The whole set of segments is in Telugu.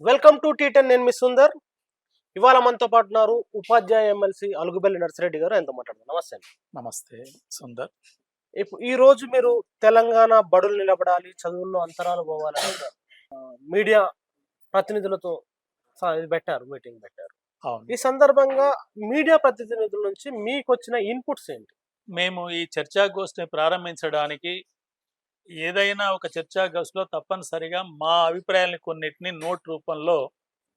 Welcome to టీ10. నేను మీ సుందర్. ఇవాళ మనతో పాటు ఉన్నారు ఉపాధ్యాయ ఎమ్మెల్సీ అలుగుబెల్లి నర్సిరెడ్డి గారు. ఆయనతో మాట్లాడదాం. నమస్తే అండి. నమస్తే సుందర్. ఈ రోజు మీరు తెలంగాణ బడులు నిలబడాలి, చదువుల్లో అంతరాలు పోవాలని ఒక, మీడియా ప్రతినిధులతో మీటింగ్ పెట్టారు. అవును, ఈ సందర్భంగా మీడియా ప్రతినిధుల నుంచి మీకు వచ్చిన ఇన్పుట్స్ ఏంటి? మేము ఈ చర్చాగోష్ఠిని ప్రారంభించడానికి ఏదైనా ఒక చర్చాగోష్ఠిలో తప్పనిసరిగా మా అభిప్రాయాలని కొన్నిటిని నోట్ రూపంలో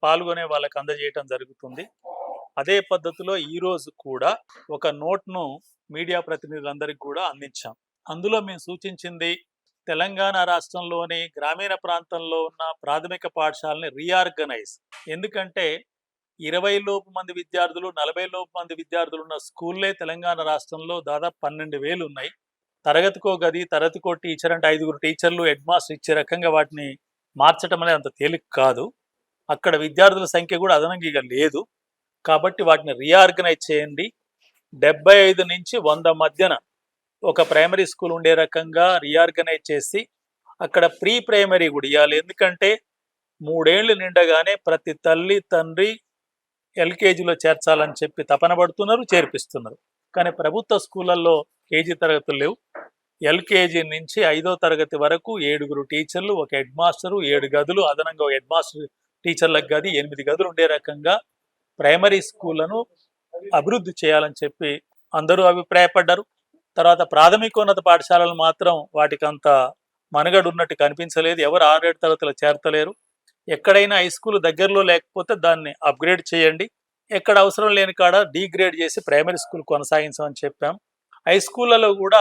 పాల్గొనే వాళ్ళకి అందజేయటం జరుగుతుంది. అదే పద్ధతిలో ఈరోజు కూడా ఒక నోట్ను మీడియా ప్రతినిధులందరికీ కూడా అందించాం. అందులో మేము సూచించింది తెలంగాణ రాష్ట్రంలోని గ్రామీణ ప్రాంతంలో ఉన్న ప్రాథమిక పాఠశాలని రీఆర్గనైజ్. ఎందుకంటే 20 లోపు మంది విద్యార్థులు 40 లోపు మంది విద్యార్థులు ఉన్న స్కూల్లే తెలంగాణ రాష్ట్రంలో దాదాపు 12,000 ఉన్నాయి. తరగతికో గది, తరగతికో టీచర్ అంటే 5 టీచర్లు, హెడ్ మాస్టర్ ఇచ్చే రకంగా వాటిని మార్చడం అనేది అంత తేలిక కాదు. అక్కడ విద్యార్థుల సంఖ్య కూడా అదనంగా లేదు. కాబట్టి వాటిని రీఆర్గనైజ్ చేయండి. 75 నుంచి 100 మధ్యన ఒక ప్రైమరీ స్కూల్ ఉండే రకంగా రీఆర్గనైజ్ చేసి అక్కడ ప్రీ ప్రైమరీ కూడా ఇవ్వాలి. ఎందుకంటే 3 ఏళ్ళు నిండగానే ప్రతి తల్లి తండ్రి ఎల్కేజీలో చేర్చాలని చెప్పి తపన పడుతున్నారు, చేర్పిస్తున్నారు. కానీ ప్రభుత్వ స్కూళ్ళల్లో కేజీ తరగతులు లేవు. ఎల్కేజీ నుంచి 5వ తరగతి వరకు 7 టీచర్లు, ఒక హెడ్ మాస్టరు, 7 గదులు, అదనంగా ఒక హెడ్ మాస్టర్ టీచర్లకు గది, 8 గదులు ఉండే రకంగా ప్రైమరీ స్కూళ్లను అభివృద్ధి చేయాలని చెప్పి అందరూ అభిప్రాయపడ్డారు. తర్వాత ప్రాథమికోన్నత పాఠశాలలు మాత్రం వాటికి అంత మనుగడ ఉన్నట్టు కనిపించలేదు. ఎవరు 6-7 తరగతులు చేరతలేరు. ఎక్కడైనా హై స్కూల్ దగ్గరలో లేకపోతే దాన్ని అప్గ్రేడ్ చేయండి, ఎక్కడ అవసరం లేని కాడ డీగ్రేడ్ చేసి ప్రైమరీ స్కూల్ కొనసాగించమని చెప్పాం. హై స్కూళ్ళలో కూడా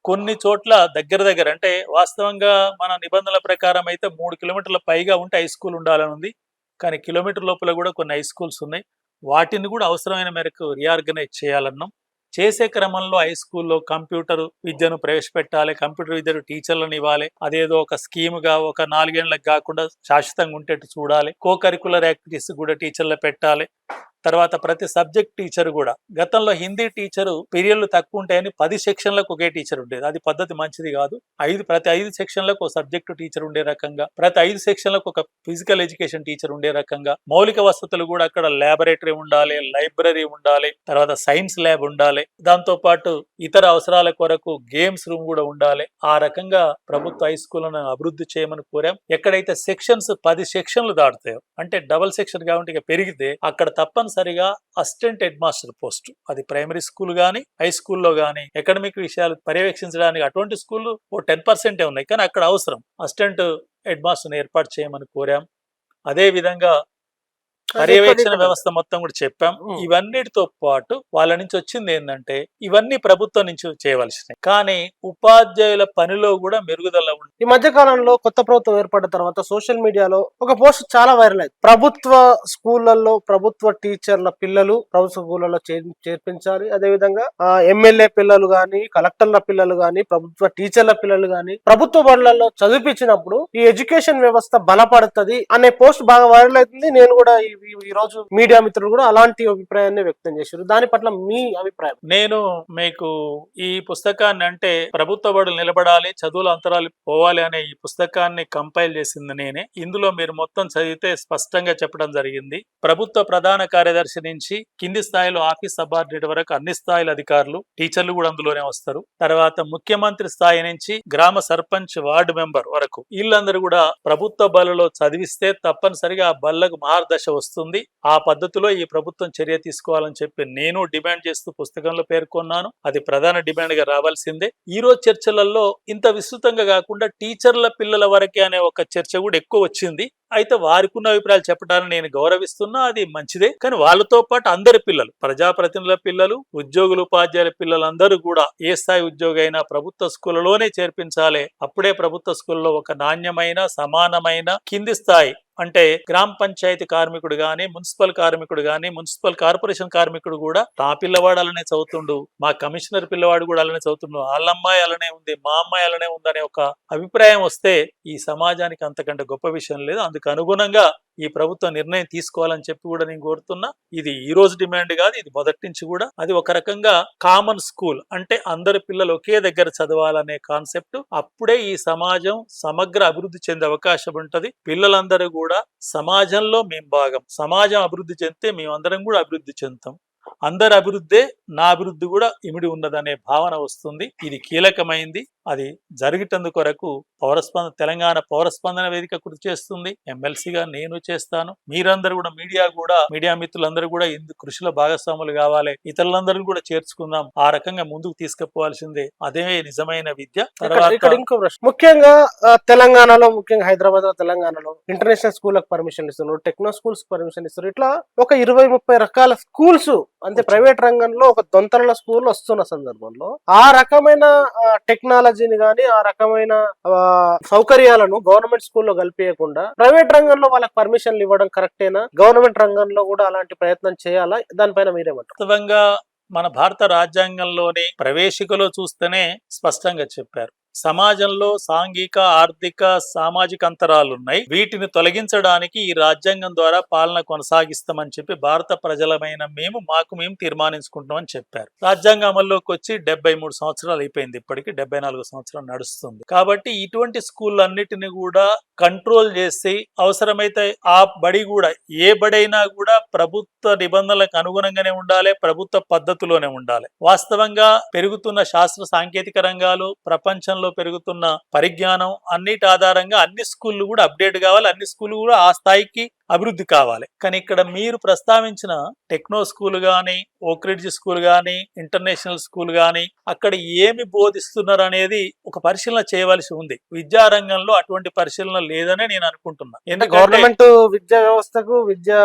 కొన్ని చోట్ల దగ్గర అంటే వాస్తవంగా మన నిబంధనల ప్రకారం అయితే 3 కిలోమీటర్ల పైగా ఉంటే హై స్కూల్ ఉండాలని ఉంది. కానీ కిలోమీటర్ లోపల కూడా కొన్ని హై స్కూల్స్ ఉన్నాయి. వాటిని కూడా అవసరమైన మేరకు రీఆర్గనైజ్ చేయాలన్నాం. చేసే క్రమంలో హై స్కూల్లో కంప్యూటర్ విద్యను ప్రవేశపెట్టాలి, కంప్యూటర్ విద్యను టీచర్లను ఇవ్వాలి. అదేదో ఒక స్కీమ్గా ఒక 4 ఏళ్ళకి కాకుండా శాశ్వతంగా ఉండేట్టు చూడాలి. కో కరికులర్ యాక్టివిటీస్ కూడా టీచర్లు పెట్టాలి. తర్వాత ప్రతి సబ్జెక్ట్ టీచర్ కూడా, గతంలో హిందీ టీచరు పీరియడ్లు తక్కువ ఉంటాయని 10 సెక్షన్లకు ఒకే టీచర్ ఉండేది. అది పద్ధతి మంచిది కాదు. ప్రతి 5 సెక్షన్లకు ఒక సబ్జెక్టు టీచర్ ఉండే రకంగా, ప్రతి 5 సెక్షన్లకు ఒక ఫిజికల్ ఎడ్యుకేషన్ టీచర్ ఉండే రకంగా, మౌలిక వసతులు కూడా అక్కడ ల్యాబొరేటరీ ఉండాలి, లైబ్రరీ ఉండాలి, తర్వాత సైన్స్ ల్యాబ్ ఉండాలి. దాంతో పాటు ఇతర అవసరాల కొరకు గేమ్స్ రూమ్ కూడా ఉండాలి. ఆ రకంగా ప్రభుత్వ హై స్కూళ్లను అభివృద్ధి చేయమని కోరాం. ఎక్కడైతే సెక్షన్స్ 10 సెక్షన్లు దాటుతాయో, అంటే డబల్ సెక్షన్ కాబట్టి ఇక పెరిగితే అక్కడ తప్పనిసరిగా అసిస్టెంట్ హెడ్ మాస్టర్ పోస్ట్, అది ప్రైమరీ స్కూల్ కానీ హై స్కూల్లో కానీ అకాడమిక్ విషయాలు పర్యవేక్షించడానికి అటువంటి స్కూళ్ళు 10% ఉన్నాయి. కానీ అక్కడ అవసరం అసిస్టెంట్ హెడ్ మాస్టర్ని ఏర్పాటు చేయమని కోరాం. అదే విధంగా పర్యవేక్షణ వ్యవస్థ మొత్తం కూడా చెప్పాం. ఇవన్నిటితో పాటు వాళ్ళ నుంచి వచ్చింది ఏంటంటే ఇవన్నీ ప్రభుత్వం నుంచి చేయవలసినవి, కానీ ఉపాధ్యాయుల పనిలో కూడా మెరుగుదల ఉంది. ఈ మధ్య కాలంలో కొత్త ప్రభుత్వం ఏర్పడిన తర్వాత సోషల్ మీడియాలో ఒక పోస్ట్ చాలా వైరల్ అయింది. ప్రభుత్వ స్కూళ్లలో ప్రభుత్వ టీచర్ల పిల్లలు ప్రభుత్వ స్కూళ్లలో చేర్పించాలి. అదేవిధంగా ఎమ్మెల్యే పిల్లలు గాని, కలెక్టర్ల పిల్లలు గాని, ప్రభుత్వ టీచర్ల పిల్లలు గాని ప్రభుత్వ బడులలో చదివించినప్పుడు ఈ ఎడ్యుకేషన్ వ్యవస్థ బలపడుతుంది అనే పోస్ట్ బాగా వైరల్ అవుతుంది. నేను కూడా ఈ రోజు మీడియా మిత్రులు కూడా అలాంటి అభిప్రాయాన్ని వ్యక్తం చేశారు. దాని పట్ల మీ అభిప్రాయం? నేను మీకు ఈ పుస్తకాన్ని, అంటే ప్రభుత్వ బడులు నిలబడాలి, చదువుల అంతరాలు పోవాలి అనే ఈ పుస్తకాన్ని కంపైల్ చేసింది నేనే. ఇందులో మీరు మొత్తం చదివితే స్పష్టంగా చెప్పడం జరిగింది. ప్రభుత్వ ప్రధాన కార్యదర్శి నుంచి కింది స్థాయిలో ఆఫీస్ సబార్డినేట్ వరకు అన్ని స్థాయిల అధికారులు, టీచర్లు కూడా అందులోనే వస్తారు. తర్వాత ముఖ్యమంత్రి స్థాయి నుంచి గ్రామ సర్పంచ్, వార్డు మెంబర్ వరకు వీళ్ళందరూ కూడా ప్రభుత్వ బళ్ళలో చదివిస్తే తప్పనిసరిగా ఆ బళ్ళకు మార్గదర్శ వస్తుంది. ఆ పద్ధతిలో ఈ ప్రభుత్వం చర్య తీసుకోవాలని చెప్పి నేను డిమాండ్ చేస్తూ పుస్తకంలో పేర్కొన్నాను. అది ప్రధాన డిమాండ్ గా రావాల్సిందే. ఈ రోజు చర్చలలో ఇంత విస్తృతంగా కాకుండా టీచర్ల పిల్లల వరకే అనే ఒక చర్చ కూడా ఎక్కువ వచ్చింది. అయితే వారికి ఉన్న అభిప్రాయాలు చెప్పడాన్ని నేను గౌరవిస్తున్నా, అది మంచిదే. కానీ వాళ్ళతో పాటు అందరి పిల్లలు, ప్రజాప్రతినిధుల పిల్లలు, ఉద్యోగులు, ఉపాధ్యాయుల పిల్లలందరూ కూడా ఏ స్థాయి ఉద్యోగి అయినా ప్రభుత్వ స్కూళ్ళలోనే చేర్పించాలి. అప్పుడే ప్రభుత్వ స్కూల్లో ఒక నాణ్యమైన, సమానమైన కింది స్థాయి, అంటే గ్రామ పంచాయతీ కార్మికుడు గాని, మున్సిపల్ కార్మికుడు గాని, మున్సిపల్ కార్పొరేషన్ కార్మికుడు కూడా నా పిల్లవాడు అలానే చదువుతుండు, మా కమిషనర్ పిల్లవాడు కూడా అలానే చదువుతుండు, వాళ్ళ అమ్మాయి అలానే ఉంది, మా అమ్మాయి అలానే ఉంది అనే ఒక అభిప్రాయం వస్తే ఈ సమాజానికి అంతకంటే గొప్ప విషయం లేదు. అందుకు అనుగుణంగా ఈ ప్రభుత్వం నిర్ణయం తీసుకోవాలని చెప్పి కూడా నేను కోరుతున్నా. ఇది ఈ రోజు డిమాండ్ కాదు, ఇది మొదటి నుంచి కూడా. అది ఒక రకంగా కామన్ స్కూల్ అంటే అందరి పిల్లలు ఒకే దగ్గర చదవాలనే కాన్సెప్ట్. అప్పుడే ఈ సమాజం సమగ్ర అభివృద్ధి చెందే అవకాశం ఉంటది. పిల్లలందరూ కూడా సమాజంలో మేము భాగం, సమాజం అభివృద్ధి చెందితే మేమందరం కూడా అభివృద్ధి చెందుతాం, అందరి అభివృద్ధే నా అభివృద్ధి కూడా ఇమిడి ఉన్నదనే భావన వస్తుంది. ఇది కీలకమైంది. అది జరిగేటందుకు కొరకు పౌరస్పందన, తెలంగాణ పౌరస్పందన వేదిక కృషి చేస్తుంది. ఎమ్మెల్సీగా నేను చేస్తాను. మీరందరూ కూడా మీడియా మిత్రులందరూ కూడా ఇందు కృషిలో భాగస్వాములు కావాలి. ఇతరులందరూ కూడా చేర్చుకుందాం. ఆ రకంగా ముందుకు తీసుకుపోవాల్సిందే. అదే నిజమైన విద్య. ఇక్కడ ఇంకో ప్రశ్న, ముఖ్యంగా తెలంగాణలో, ముఖ్యంగా హైదరాబాద్ లో, తెలంగాణలో ఇంటర్నేషనల్ స్కూల్ పర్మిషన్ ఇస్తున్నారు, టెక్నో స్కూల్స్ పర్మిషన్ ఇస్తున్నారు. ఇట్లా ఒక 20-30 రకాల స్కూల్స్ అంటే ప్రైవేట్ రంగంలో ఒక దొంతరల స్కూల్ వస్తున్న సందర్భంలో ఆ రకమైన టెక్నాలజీని గాని, ఆ రకమైన సౌకర్యాలను గవర్నమెంట్ స్కూల్లో కల్పించకుండా ప్రైవేట్ రంగంలో వాళ్ళకి పర్మిషన్లు ఇవ్వడం కరెక్టేనా? గవర్నమెంట్ రంగంలో కూడా అలాంటి ప్రయత్నం చేయాలా? దానిపైన మీరేమంటారు? వాస్తవంగా మన భారత రాజ్యాంగంలోని ప్రవేశికలో చూస్తేనే స్పష్టంగా చెప్పారు, సమాజంలో సాంఘిక, ఆర్థిక, సామాజిక అంతరాలు ఉన్నాయి, వీటిని తొలగించడానికి ఈ రాజ్యాంగం ద్వారా పాలన కొనసాగిస్తామని చెప్పి భారత ప్రజలమైన మేము తీర్మానించుకుంటామని చెప్పారు. రాజ్యాంగం అమల్లోకి వచ్చి 73 సంవత్సరాలు అయిపోయింది. ఇప్పటికి 74 సంవత్సరాలు నడుస్తుంది. కాబట్టి ఇటువంటి స్కూళ్ళన్నిటిని కూడా కంట్రోల్ చేసి అవసరమైతే ఆ బడి కూడా, ఏ బడైనా కూడా ప్రభుత్వ నిబంధనలకు అనుగుణంగానే ఉండాలి, ప్రభుత్వ పద్ధతిలోనే ఉండాలి. వాస్తవంగా పెరుగుతున్న శాస్త్ర సాంకేతిక రంగాలు, ప్రపంచంలో పెరుగుతున్న పరిజ్ఞానం అన్నిటి ఆధారంగా అన్ని స్కూళ్ళు కూడా అప్డేట్ కావాలి, అన్ని స్కూళ్ళు కూడా ఆ స్థాయికి అభివృద్ధి కావాలి. కానీ ఇక్కడ మీరు ప్రస్తావించిన టెక్నో స్కూల్ గాని, ఓక్రిడ్జ్ స్కూల్ గాని, ఇంటర్నేషనల్ స్కూల్ గాని, అక్కడ ఏమి బోధిస్తున్నారు అనేది ఒక పరిశీలన చేయవలసి ఉంది. విద్యారంగంలో అటువంటి పరిశీలన లేదనే నేను అనుకుంటున్నా. ఎందుకంటే గవర్నమెంట్ విద్యా వ్యవస్థకు, విద్యా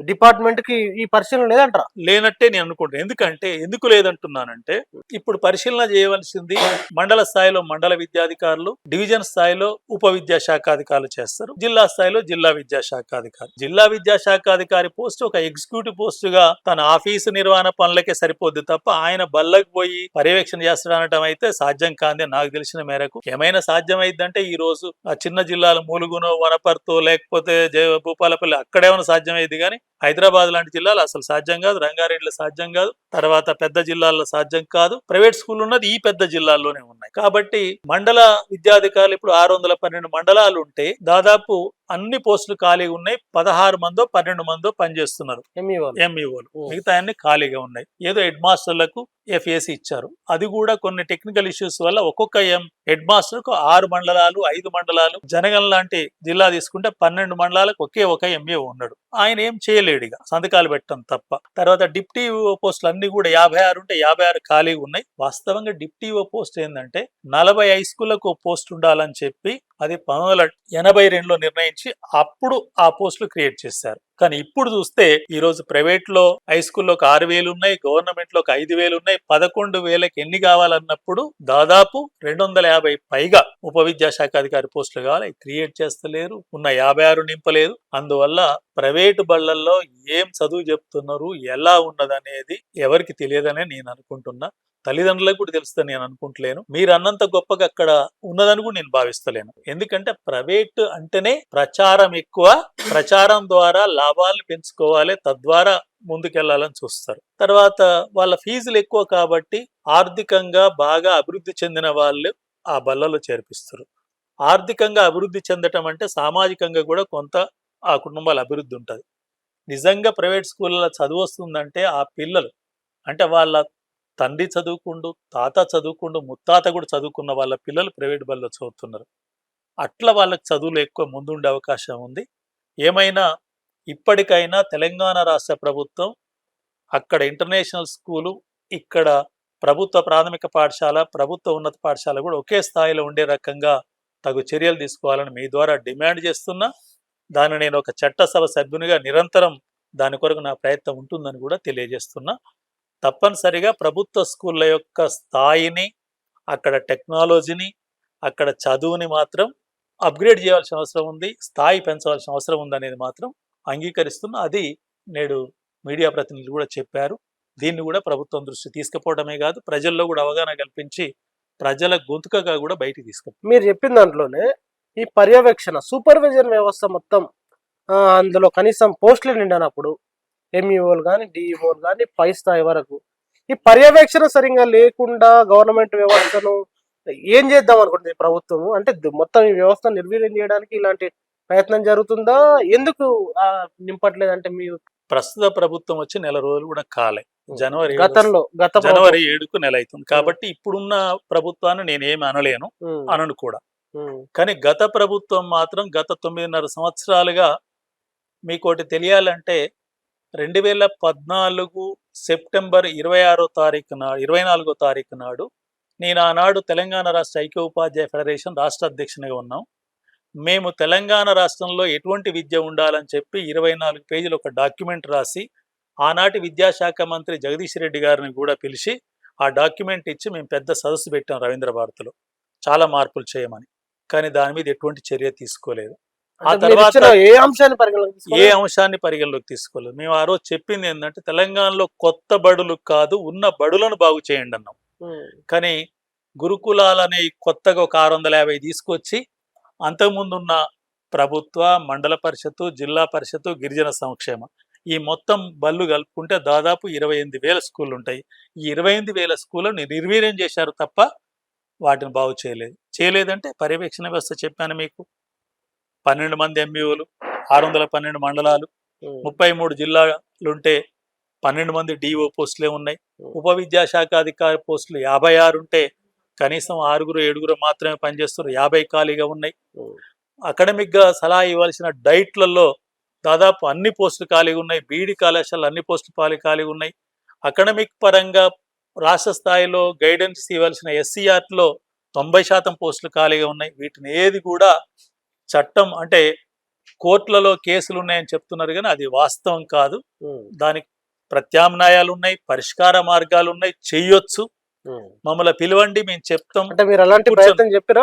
డిపార్ట్మెంట్ కి ఈ పరిశీలన లేదంటారా? లేనట్టే నేను అనుకుంటున్నాను. ఎందుకు లేదంటున్నానంటే, ఇప్పుడు పరిశీలన చేయవలసింది మండల స్థాయిలో మండల విద్యాధికారులు, డివిజన్ స్థాయిలో ఉప విద్యాశాఖాధికారులు చేస్తారు, జిల్లా స్థాయిలో జిల్లా విద్యాశాఖాధికారి. జిల్లా విద్యాశాఖాధికారి పోస్ట్ ఒక ఎగ్జిక్యూటివ్ పోస్ట్ గా తన ఆఫీసు నిర్వహణ పనులకే సరిపోద్ది తప్ప ఆయన బళ్ళకు పోయి పర్యవేక్షణ చేస్తాడనటం అయితే సాధ్యం కాదే నాకు తెలిసిన మేరకు. ఏమైనా సాధ్యం అయిద్దంటే ఈ రోజు ఆ చిన్న జిల్లాలు ములుగునో, వనపర్తో, లేకపోతే భూపాలపల్లి అక్కడేమైనా సాధ్యం అయింది. కానీ హైదరాబాద్ లాంటి జిల్లాలో అసలు సాధ్యం కాదు, రంగారెడ్డిలో సాధ్యం కాదు, తర్వాత పెద్ద జిల్లాల్లో సాధ్యం కాదు. ప్రైవేట్ స్కూల్ ఉన్నది ఈ పెద్ద జిల్లాల్లోనే ఉన్నాయి. కాబట్టి మండల విద్యాధికారులు ఇప్పుడు 612 మండలాలు ఉంటే దాదాపు అన్ని పోస్టులు ఖాళీగా ఉన్నాయి. 16 మందో 12 మందో పనిచేస్తున్నారు ఎంఈఓలు, మిగతా అన్ని ఖాళీగా ఉన్నాయి. ఏదో హెడ్ మాస్టర్లకు FAC ఇచ్చారు. అది కూడా కొన్ని టెక్నికల్ ఇష్యూస్ వల్ల ఒక్కొక్క హెడ్ మాస్టర్ కు 6 మండలాలు 5 మండలాలు, జనగం లాంటి జిల్లా తీసుకుంటే 12 మండలాలకు ఒకే ఒక ఎంఈఓ ఉన్నాడు. ఆయన ఏం చేయలేడు, ఇక సంతకాలు పెట్టడం తప్ప. తర్వాత డిప్టీ పోస్టులు అన్ని కూడా 56 ఉంటే 56 ఖాళీగా ఉన్నాయి. వాస్తవంగా డిప్టీ పోస్ట్ ఏంటంటే 40 హై స్కూళ్లకు పోస్ట్ ఉండాలని చెప్పి అది 1982లో నిర్ణయించి అప్పుడు ఆ పోస్టులు క్రియేట్ చేశారు. కానీ ఇప్పుడు చూస్తే ఈ రోజు ప్రైవేట్ లో హై స్కూల్లో 6,000 ఉన్నాయి, గవర్నమెంట్ లో 5,000 ఉన్నాయి. 11,000కి ఎన్ని కావాలన్నప్పుడు దాదాపు 250 పైగా ఉప విద్యాశాఖాధికారి పోస్టులు కావాలి, క్రియేట్ చేస్తలేరు. ఉన్న 56 నింపలేదు. అందువల్ల ప్రైవేటు బళ్లల్లో ఏం చదువు చెప్తున్నారు, ఎలా ఉన్నదనేది ఎవరికి తెలియదనే నేను అనుకుంటున్నా. తల్లిదండ్రులకు కూడా తెలుస్తుందని నేను అనుకుంటలేను. మీరు అన్నంత గొప్పగా అక్కడ ఉన్నదని కూడా నేను భావిస్తలేను. ఎందుకంటే ప్రైవేట్ అంటేనే ప్రచారం ఎక్కువ, ప్రచారం ద్వారా లాభాలను పెంచుకోవాలి, తద్వారా ముందుకెళ్లాలని చూస్తారు. తర్వాత వాళ్ళ ఫీజులు ఎక్కువ కాబట్టి ఆర్థికంగా బాగా అభివృద్ధి చెందిన వాళ్ళు ఆ బళ్ళలో చేర్పిస్తారు. ఆర్థికంగా అభివృద్ధి చెందటం అంటే సామాజికంగా కూడా కొంత ఆ కుటుంబాల అభివృద్ధి ఉంటుంది. నిజంగా ప్రైవేట్ స్కూళ్ళలో చదువు వస్తుందంటే ఆ పిల్లలు అంటే వాళ్ళ తండ్రి చదువుకుండు, తాత చదువుకుండు, ముత్తాత కూడా చదువుకున్న వాళ్ళ పిల్లలు ప్రైవేట్ బడిలో చదువుతున్నారు. అట్లా వాళ్ళకి చదువులు ఎక్కువ ముందుండే అవకాశం ఉంది. ఏమైనా ఇప్పటికైనా తెలంగాణ రాష్ట్ర ప్రభుత్వం అక్కడ ఇంటర్నేషనల్ స్కూలు, ఇక్కడ ప్రభుత్వ ప్రాథమిక పాఠశాల, ప్రభుత్వ ఉన్నత పాఠశాల కూడా ఒకే స్థాయిలో ఉండే రకంగా తగు చర్యలు తీసుకోవాలని మీ ద్వారా డిమాండ్ చేస్తున్నా. దాన్ని నేను ఒక చట్టసభ సభ్యునిగా నిరంతరం దాని కొరకు నా ప్రయత్నం ఉంటుందని కూడా తెలియజేస్తున్నా. తప్పనిసరిగా ప్రభుత్వ స్కూళ్ళ యొక్క స్థాయిని, అక్కడ టెక్నాలజీని, అక్కడ చదువుని మాత్రం అప్గ్రేడ్ చేయాల్సిన అవసరం ఉంది, స్థాయి పెంచవలసిన అవసరం ఉందనేది మాత్రం అంగీకరిస్తున్నా. అది నేడు మీడియా ప్రతినిధులు కూడా చెప్పారు. దీన్ని కూడా ప్రభుత్వం దృష్టి తీసుకుపోవడమే కాదు, ప్రజల్లో కూడా అవగాహన కల్పించి ప్రజల గొంతుకగా కూడా బయటికి తీసుకుపోతారు. మీరు చెప్పిన దాంట్లోనే ఈ పర్యవేక్షణ, సూపర్విజన్ వ్యవస్థ మొత్తం అందులో కనీసం పోస్టులు నిండనప్పుడు ఎంఈఓలు కానీ డిఈఓలు కానీ పై స్థాయి వరకు ఈ పర్యవేక్షణ సరిగ్గా లేకుండా గవర్నమెంట్ వ్యవస్థను ఏం చేద్దాం అనుకుంటుంది ప్రభుత్వం? అంటే మొత్తం ఈ వ్యవస్థ నిర్వీర్యం చేయడానికి ఇలాంటి ప్రయత్నం జరుగుతుందా? ఎందుకు నింపట్లేదు అంటే మీ ప్రస్తుత ప్రభుత్వం వచ్చి నెల రోజులు కూడా కాలే. జనవరి గత జనవరి 7కు నెల అవుతుంది కాబట్టి ఇప్పుడున్న ప్రభుత్వాన్ని నేనేమి అనలేను, అనను కూడా. కానీ గత ప్రభుత్వం మాత్రం గత 9.5 సంవత్సరాలుగా మీకోటి తెలియాలంటే 2014 సెప్టెంబర్ 24వ తారీఖు నాడు నేను ఆనాడు తెలంగాణ రాష్ట్ర ఐక్య ఉపాధ్యాయ ఫెడరేషన్ రాష్ట్ర అధ్యక్షునిగా ఉన్నాం. మేము తెలంగాణ రాష్ట్రంలో ఎటువంటి విద్య ఉండాలని చెప్పి 24 పేజీలు ఒక డాక్యుమెంట్ రాసి ఆనాటి విద్యాశాఖ మంత్రి జగదీష్ రెడ్డి గారిని కూడా పిలిచి ఆ డాక్యుమెంట్ ఇచ్చి మేము పెద్ద సదస్సు పెట్టాం రవీంద్ర భారతిలో, చాలా మార్పులు చేయమని. కానీ దాని మీద ఎటువంటి చర్య తీసుకోలేదు. ఆ తర్వాత ఏ అంశాన్ని పరిగణలోకి తీసుకోలేదు. మేము ఆ రోజు చెప్పింది ఏంటంటే తెలంగాణలో కొత్త బడులు కాదు, ఉన్న బడులను బాగు చేయండి అన్నాం. కానీ గురుకులాలనే కొత్తగా ఒక 650 తీసుకొచ్చి అంతకుముందు ఉన్న ప్రభుత్వ, మండల పరిషత్తు, జిల్లా పరిషత్తు, గిరిజన సంక్షేమ ఈ మొత్తం బళ్ళు కలుపుకుంటే దాదాపు 28,000 స్కూళ్ళు ఉంటాయి. ఈ 28,000 స్కూళ్ళను నిర్వీర్యం చేశారు తప్ప వాటిని బాగు చేయలేదంటే పర్యవేక్షణ వ్యవస్థ చెప్పాను మీకు. 12 మంది ఎంఈఓలు, 612 మండలాలు, 33 జిల్లాలుంటే 12 మంది డిఓ పోస్టులే ఉన్నాయి. ఉప విద్యాశాఖ అధికారి పోస్టులు 56 ఉంటే కనీసం 6-7 మాత్రమే పనిచేస్తున్నారు. 50 ఖాళీగా ఉన్నాయి. అకాడమిక్గా సలహా ఇవ్వాల్సిన డైట్లలో దాదాపు అన్ని పోస్టులు ఖాళీగా ఉన్నాయి. బీఈడి కళాశాలలు అన్ని పోస్టులు ఖాళీగా ఉన్నాయి. అకాడమిక్ పరంగా రాష్ట్ర స్థాయిలో గైడెన్స్ ఇవ్వాల్సిన ఎస్సీఆర్లో 90% పోస్టులు ఖాళీగా ఉన్నాయి. వీటిని ఏది కూడా చట్టం అంటే కోర్టులలో కేసులు ఉన్నాయని చెప్తున్నారు కానీ అది వాస్తవం కాదు. దానికి ప్రత్యామ్నాయాలు ఉన్నాయి, పరిష్కార మార్గాలు ఉన్నాయి, చెయ్యొచ్చు. మమ్మల్ని పిలవండి, మేము చెప్తాం. అంటే మీరు అలాంటి ప్రయత్నం చెప్పిరా?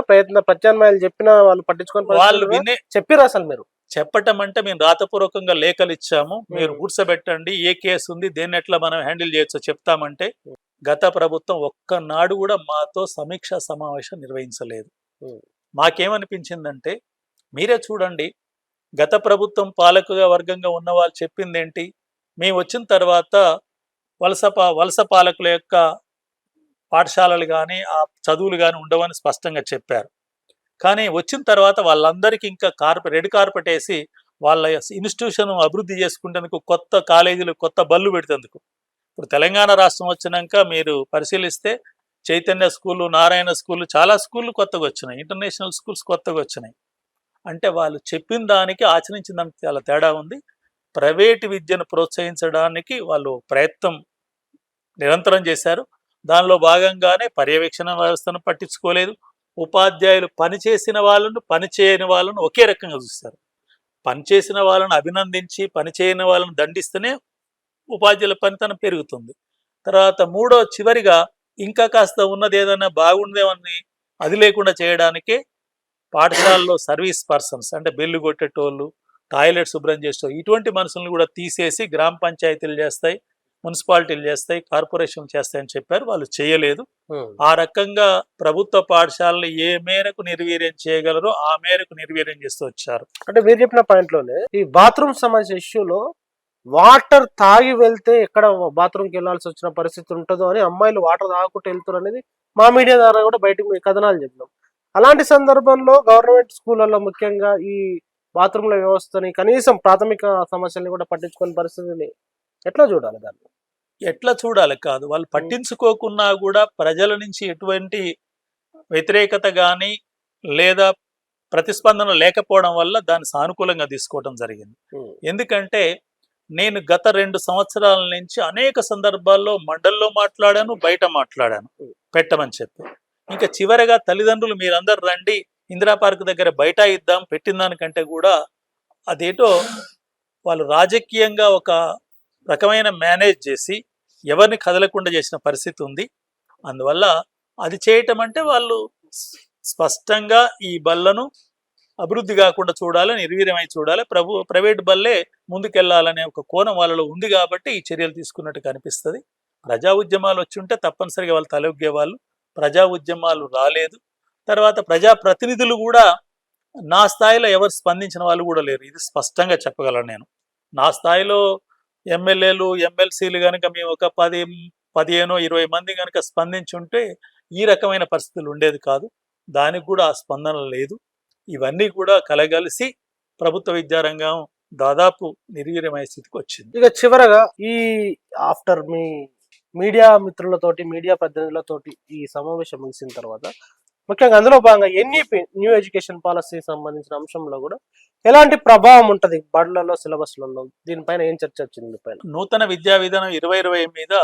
ప్రత్యామ్నాయాలు చెప్పినా వాళ్ళు పట్టించుకొని వాళ్ళు వినే చెప్పిరా? అసలు మీరు చెప్పటం అంటే మేము రాతపూర్వకంగా లేఖలు ఇచ్చాము, మీరు కూర్చోబెట్టండి, ఏ కేసు ఉంది, దేన్ని ఎట్లా మనం హ్యాండిల్ చేయొచ్చో చెప్తామంటే గత ప్రభుత్వం ఒక్కనాడు కూడా మాతో సమీక్షా సమావేశం నిర్వహించలేదు. మాకేమనిపించిందంటే మీరే చూడండి, గత ప్రభుత్వం పాలక వర్గంగా ఉన్న వాళ్ళు చెప్పింది ఏంటి? మేము వచ్చిన తర్వాత వలస పాలకుల యొక్క పాఠశాలలు కానీ ఆ చదువులు కానీ ఉండవని స్పష్టంగా చెప్పారు. కానీ వచ్చిన తర్వాత వాళ్ళందరికీ ఇంకా రెడ్ కార్పెట్ వేసి వాళ్ళ ఇన్స్టిట్యూషన్ అభివృద్ధి చేసుకుంటేందుకు కొత్త కాలేజీలు, కొత్త బళ్ళు పెడతాందుకు. ఇప్పుడు తెలంగాణ రాష్ట్రం వచ్చినాక మీరు పరిశీలిస్తే చైతన్య స్కూళ్ళు, నారాయణ స్కూళ్ళు, చాలా స్కూళ్ళు కొత్తగా వచ్చినాయి, ఇంటర్నేషనల్ స్కూల్స్ కొత్తగా వచ్చినాయి. అంటే వాళ్ళు చెప్పిన దానికి ఆచరించిన దానికి చాలా తేడా ఉంది. ప్రైవేటు విద్యను ప్రోత్సహించడానికి వాళ్ళు ప్రయత్నం నిరంతరం చేశారు. దానిలో భాగంగానే పర్యవేక్షణ వ్యవస్థను పట్టించుకోలేదు. ఉపాధ్యాయులు పనిచేసిన వాళ్ళను, పనిచేయని వాళ్ళను ఒకే రకంగా చూస్తారు. పనిచేసిన వాళ్ళను అభినందించి పనిచేయని వాళ్ళను దండిస్తేనే ఉపాధ్యాయుల పనితనం పెరుగుతుంది. తర్వాత చివరిగా ఇంకా కాస్త ఉన్నది ఏదైనా బాగుండేవని అది లేకుండా చేయడానికే పాఠశాలలో సర్వీస్ పర్సన్స్ అంటే బెల్లు కొట్టేటోళ్ళు, టాయిలెట్ శుభ్రం చేసేటోళ్ళు ఇటువంటి మనుషులను కూడా తీసేసి గ్రామ పంచాయతీలు చేస్తాయి, మున్సిపాలిటీలు చేస్తాయి, కార్పొరేషన్ చేస్తాయని చెప్పారు. వాళ్ళు చేయలేదు. ఆ రకంగా ప్రభుత్వ పాఠశాలను ఏ మేరకు నిర్వీర్యం చేయగలరో ఆ మేరకు నిర్వీర్యం చేస్తూ వచ్చారు. అంటే మీరు చెప్పిన పాయింట్ లోనే ఈ బాత్రూమ్ సంబంధించిన ఇష్యూలో వాటర్ తాగి వెళ్తే ఎక్కడ బాత్రూమ్కి వెళ్లాల్సి వచ్చిన పరిస్థితి ఉంటుందో అని అమ్మాయిలు వాటర్ తాగకుండా వెళ్తారు అనేది మా మీడియా ద్వారా కూడా బయటకు కథనాలు చెప్పినాం. అలాంటి సందర్భంలో గవర్నమెంట్ స్కూళ్ళల్లో ముఖ్యంగా ఈ బాత్రూమ్ల వ్యవస్థని కనీసం ప్రాథమిక సమస్యల్ని కూడా పట్టించుకునే పరిస్థితిని ఎట్లా చూడాలి? దాన్ని ఎట్లా చూడాలి కాదు, వాళ్ళు పట్టించుకోకున్నా కూడా ప్రజల నుంచి ఎటువంటి వ్యతిరేకత కానీ లేదా ప్రతిస్పందన లేకపోవడం వల్ల దాన్ని సానుకూలంగా తీసుకోవడం జరిగింది. ఎందుకంటే నేను గత 2 సంవత్సరాల నుంచి అనేక సందర్భాల్లో మండల్లో మాట్లాడాను, బయట మాట్లాడాను పెట్టమని చెప్పి. ఇంకా చివరగా తల్లిదండ్రులు మీరందరూ రండి, ఇందిరా పార్క్ దగ్గర బయట ఇద్దాం పెట్టిన దానికంటే కూడా అదేటో వాళ్ళు రాజకీయంగా ఒక రకమైన మేనేజ్ చేసి ఎవరిని కదలకుండా చేసిన పరిస్థితి ఉంది. అందువల్ల అది చేయటం అంటే వాళ్ళు స్పష్టంగా ఈ బళ్ళను అభివృద్ధి కాకుండా చూడాలి, నిర్వీర్యమై చూడాలి, ప్రైవేట్ బళ్ళే ముందుకెళ్లాలనే ఒక కోణం వాళ్ళలో ఉంది కాబట్టి ఈ చర్యలు తీసుకున్నట్టు కనిపిస్తుంది. ప్రజా ఉద్యమాలు వచ్చి ఉంటే తప్పనిసరిగా వాళ్ళు తలొగ్గేవాళ్ళు. ప్రజా ఉద్యమాలు రాలేదు. తర్వాత ప్రజాప్రతినిధులు కూడా నా స్థాయిలో ఎవరు స్పందించిన వాళ్ళు కూడా లేరు. ఇది స్పష్టంగా చెప్పగలను నేను. నా స్థాయిలో ఎమ్మెల్యేలు, ఎమ్మెల్సీలు గనుక మేము ఒక 10, 15, 20 మంది గనుక స్పందించుంటే ఈ రకమైన పరిస్థితులు ఉండేది కాదు. దానికి కూడా ఆ స్పందన లేదు. ఇవన్నీ కూడా కలగలిసి ప్రభుత్వ విద్యారంగం దాదాపు నిర్వీర్యమయ్యే స్థితికి వచ్చింది. ఇక చివరగా ఈ ఆఫ్టర్ మీ మీడియా మిత్రులతోటి, మీడియా ప్రతినిధులతోటి ఈ సమావేశం ముగిసిన తర్వాత ముఖ్యంగా అందులో భాగంగా ఎన్ఈపి న్యూ ఎడ్యుకేషన్ పాలసీ సంబంధించిన అంశంలో కూడా ఎలాంటి ప్రభావం ఉంటది బడులలో, సిలబస్లలో? దీనిపైన ఏం చర్చ వచ్చింది? దీనిపైన నూతన విద్యా విధానం 2020 మీద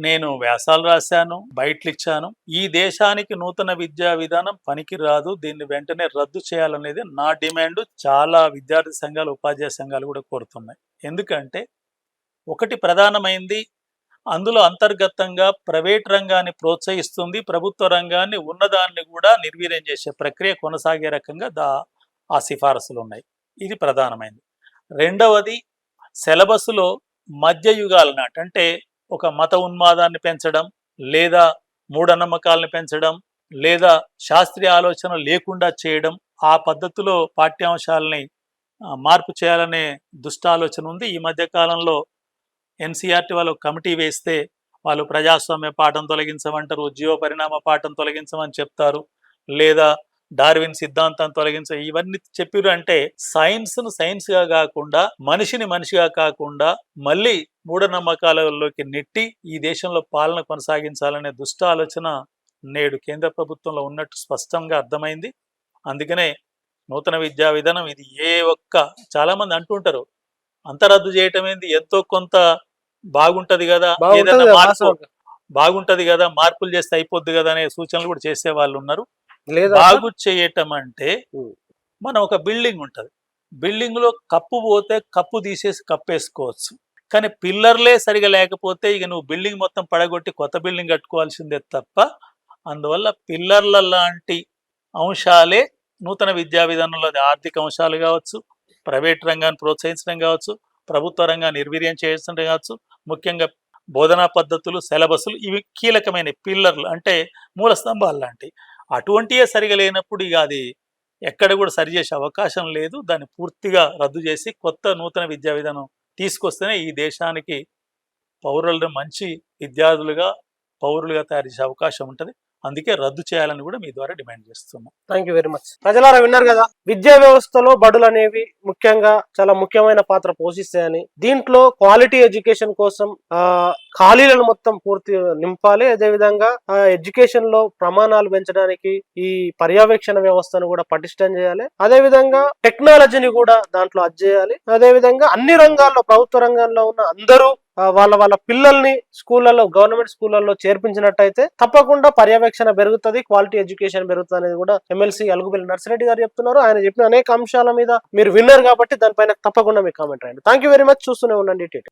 నేను వ్యాసాలు రాశాను, బయటలు ఇచ్చాను. ఈ దేశానికి నూతన విద్యా విధానం పనికి రాదు, దీన్ని వెంటనే రద్దు చేయాలనేది నా డిమాండ్. చాలా విద్యార్థి సంఘాలు, ఉపాధ్యాయ సంఘాలు కూడా కోరుతున్నాయి. ఎందుకంటే ఒకటి ప్రధానమైంది, అందులో అంతర్గతంగా ప్రైవేట్ రంగాన్ని ప్రోత్సహిస్తుంది, ప్రభుత్వ రంగాన్ని ఉన్నదాన్ని కూడా నిర్వీర్యం చేసే ప్రక్రియ కొనసాగే రకంగా ఆ సిఫారసులు ఉన్నాయి. ఇది ప్రధానమైనది. రెండవది, సిలబస్లో మధ్య యుగాల నాటి, అంటే ఒక మత ఉన్మాదాన్ని పెంచడం, లేదా మూఢనమ్మకాలను పెంచడం, లేదా శాస్త్రీయ ఆలోచన లేకుండా చేయడం, ఆ పద్ధతిలో పాఠ్యాంశాలని మార్పు చేయాలనే దుష్టాలోచన ఉంది. ఈ మధ్య కాలంలో ఎన్సీఆర్టీ వాళ్ళు కమిటీ వేస్తే వాళ్ళు ప్రజాస్వామ్య పాఠం తొలగించమంటారు, జీవ పరిణామ పాఠం తొలగించమని చెప్తారు, లేదా డార్విన్ సిద్ధాంతం తొలగించ, ఇవన్నీ చెప్పారు. అంటే సైన్స్ను సైన్స్గా కాకుండా, మనిషిని మనిషిగా కాకుండా మళ్ళీ మూఢనమ్మకాలలోకి నెట్టి ఈ దేశంలో పాలన కొనసాగించాలనే దుష్ట ఆలోచన నేడు కేంద్ర ప్రభుత్వంలో ఉన్నట్టు స్పష్టంగా అర్థమైంది. అందుకనే నూతన విద్యా విధానం ఇది చాలామంది అంటుంటారు, అంత రద్దు చేయటం ఏంది, ఎంతో కొంత బాగుంటది కదా, ఏదైనా బాగుంటది కదా, మార్పులు చేస్తే అయిపోద్ది కదా అనే సూచనలు కూడా చేసే వాళ్ళు ఉన్నారు. బాగు చేయటం అంటే మనం ఒక బిల్డింగ్ ఉంటది, బిల్డింగ్ లో కప్పు పోతే కప్పు తీసేసి కప్పేసుకోవచ్చు, కానీ పిల్లర్లే సరిగా లేకపోతే ఇక నువ్వు బిల్డింగ్ మొత్తం పడగొట్టి కొత్త బిల్డింగ్ కట్టుకోవాల్సిందే తప్ప, అందువల్ల పిల్లర్ల లాంటి అంశాలే నూతన విద్యా విధానంలో ఆర్థిక అంశాలు కావచ్చు, ప్రైవేట్ రంగాన్ని ప్రోత్సహించడం కావచ్చు, ప్రభుత్వ రంగాన్ని నిర్వీర్యం చేయడం కావచ్చు, ముఖ్యంగా బోధనా పద్ధతులు, సిలబస్లు ఇవి కీలకమైన పిల్లర్లు, అంటే మూల స్తంభాలు లాంటివి. అటువంటివే సరిగా లేనప్పుడు ఇక అది ఎక్కడ కూడా సరిచేసే అవకాశం లేదు. దాన్ని పూర్తిగా రద్దు చేసి కొత్త నూతన విద్యా విధానం తీసుకొస్తేనే ఈ దేశానికి పౌరులను మంచి విద్యార్థులుగా, పౌరులుగా తయారు చేసే అవకాశం ఉంటుంది. అందుకే రద్దు చేయాలని కూడా మీ ద్వారా డిమాండ్ చేస్తున్నాం. Thank you very much. ప్రజలారా విన్నారు కదా, విద్యా వ్యవస్థలో బడులు అనేవి ముఖ్యంగా చాలా ముఖ్యమైన పాత్ర పోషిస్తాయని, దీంట్లో క్వాలిటీ ఎడ్యుకేషన్ కోసం ఖాళీలను మొత్తం పూర్తి నింపాలి. అదేవిధంగా ఎడ్యుకేషన్ లో ప్రమాణాలు పెంచడానికి ఈ పర్యవేక్షణ వ్యవస్థను కూడా పటిష్టం చేయాలి. అదేవిధంగా టెక్నాలజీని కూడా దాంట్లో చేయాలి. అదేవిధంగా అన్ని రంగాల్లో, ప్రభుత్వ రంగంలో ఉన్న అందరూ వాళ్ళ పిల్లల్ని స్కూళ్ళలో, గవర్నమెంట్ స్కూళ్ళలో చేర్పించినట్టయితే తప్పకుండా పర్యవేక్షణ పెరుగుతుంది, క్వాలిటీ ఎడ్యుకేషన్ పెరుగుతుంది అనేది కూడా ఎమ్మెల్సీ అలుగుబెల్లి నర్సిరెడ్డి గారు చెప్తున్నారు. ఆయన చెప్పిన అనేక అంశాల మీద మీరు విన్నారు కాబట్టి దానిపైన తప్పకుండా మీకు కామెంట్ రాయండి. Thank you very much. చూస్తూనే ఉండండి TT.